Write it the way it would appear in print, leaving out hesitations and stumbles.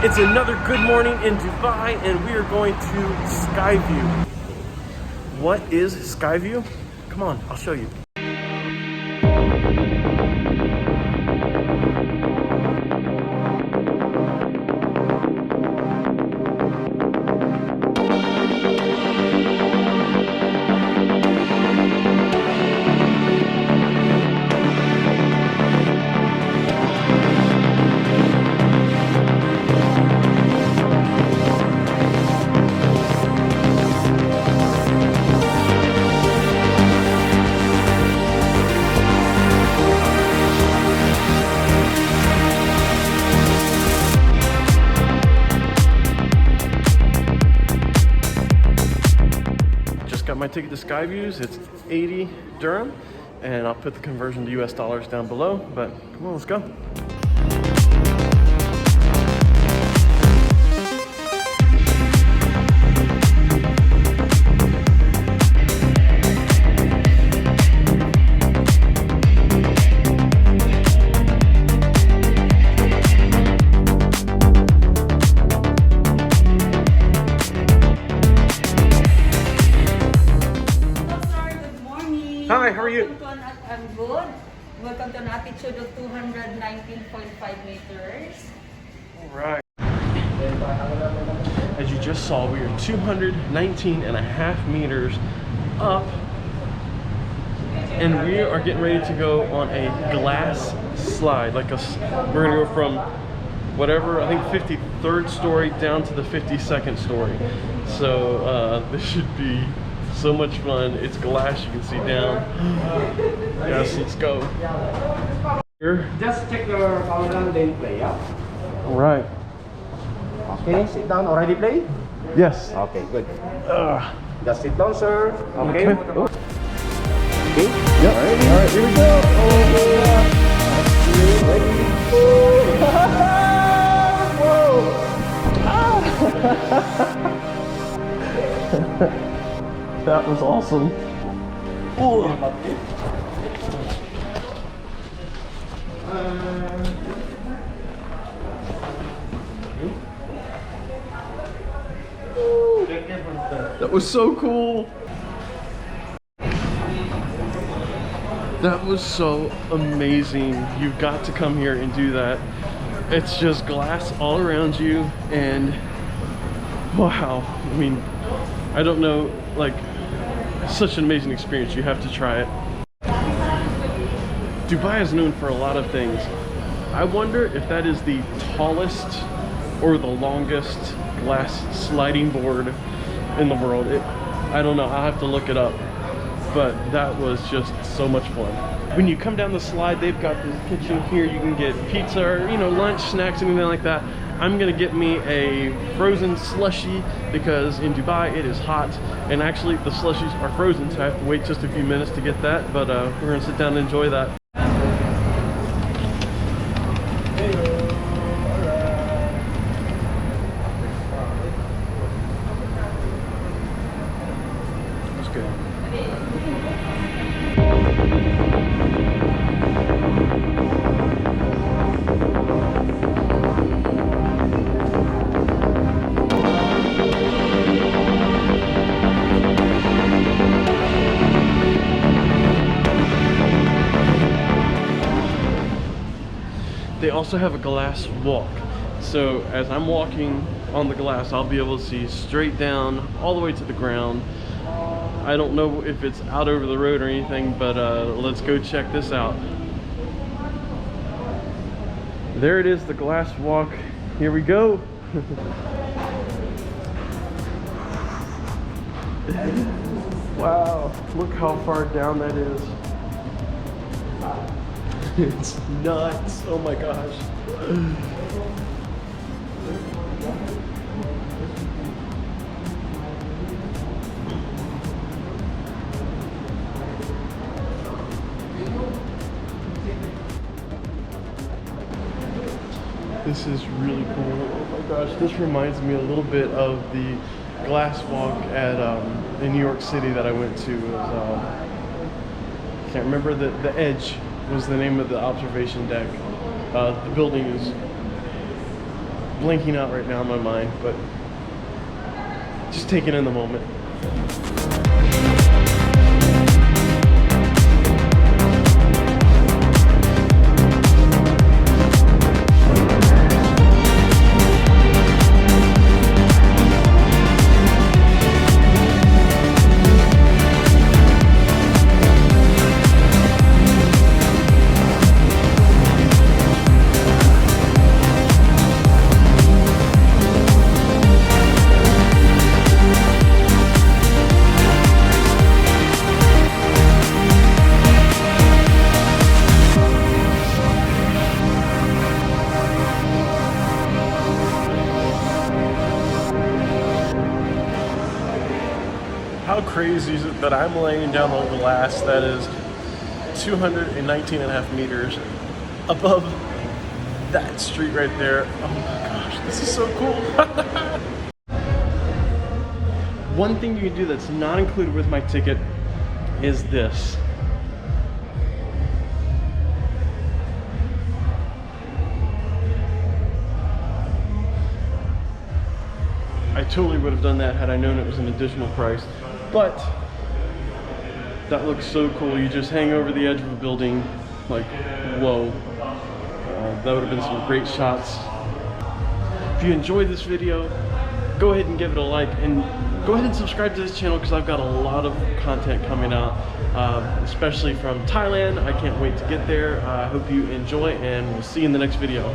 It's another good morning in Dubai, and we are going to Skyview. What is Skyview? Come on, I'll show you. Got my ticket to Skyviews. It's 80 dirham, and I'll put the conversion to US dollars down below, but come on, let's go. Hi, how are you? I'm good. Welcome to an altitude of 219.5 meters. All right. As you just saw, we are 219.5 meters up, and we are getting ready to go on a glass slide. We're gonna go from whatever, I think 53rd story down to the 52nd story. So this should be so much fun. It's glass, you can see down. Yes, let's go. Here. Just check your countdown, then play, yeah? All right. Okay, sit down. Already play? Yes. Okay, good. Just sit down, sir. Okay. Okay. Okay. Yep. All right, here we go. Oh, Ready? Whoa. That was awesome. Ooh. That was so cool. That was so amazing. You've got to come here and do that. It's just glass all around you, and wow. I mean, I don't know, like, such an amazing experience. You have to try it. Dubai is known for a lot of things. I wonder if that is the tallest or the longest glass sliding board in the world. I don't know, I'll have to look it up, but that was just so much fun. When you come down the slide, they've got this kitchen here. You can get pizza or, you know, lunch, snacks, anything like that. I'm gonna get me a frozen slushie because in Dubai it is hot, and actually the slushies are frozen, so I have to wait just a few minutes to get that, but we're gonna sit down and enjoy that. That's good. They also have a glass walk. So as I'm walking on the glass, I'll be able to see straight down all the way to the ground. I don't know if it's out over the road or anything, but let's go check this out. There it is, the glass walk. Here we go. Wow, look how far down that is. It's nuts. Oh my gosh. This is really cool. Oh my gosh, this reminds me a little bit of the glass walk at in New York City that I went to. It was, can't remember, the Edge was the name of the observation deck. The building is blinking out right now in my mind, but just taking in the moment. How crazy is it that I'm laying down the glass that is 219 and a half meters above that street right there? Oh my gosh, this is so cool. One thing you can do that's not included with my ticket is this. I totally would have done that had I known it was an additional price, but that looks so cool. You just hang over the edge of a building, like, whoa. That would have been some great shots. If you enjoyed this video, go ahead and give it a like, and go ahead and subscribe to this channel because I've got a lot of content coming out, especially from Thailand. I can't wait to get there. I hope you enjoy, and we'll see you in the next video.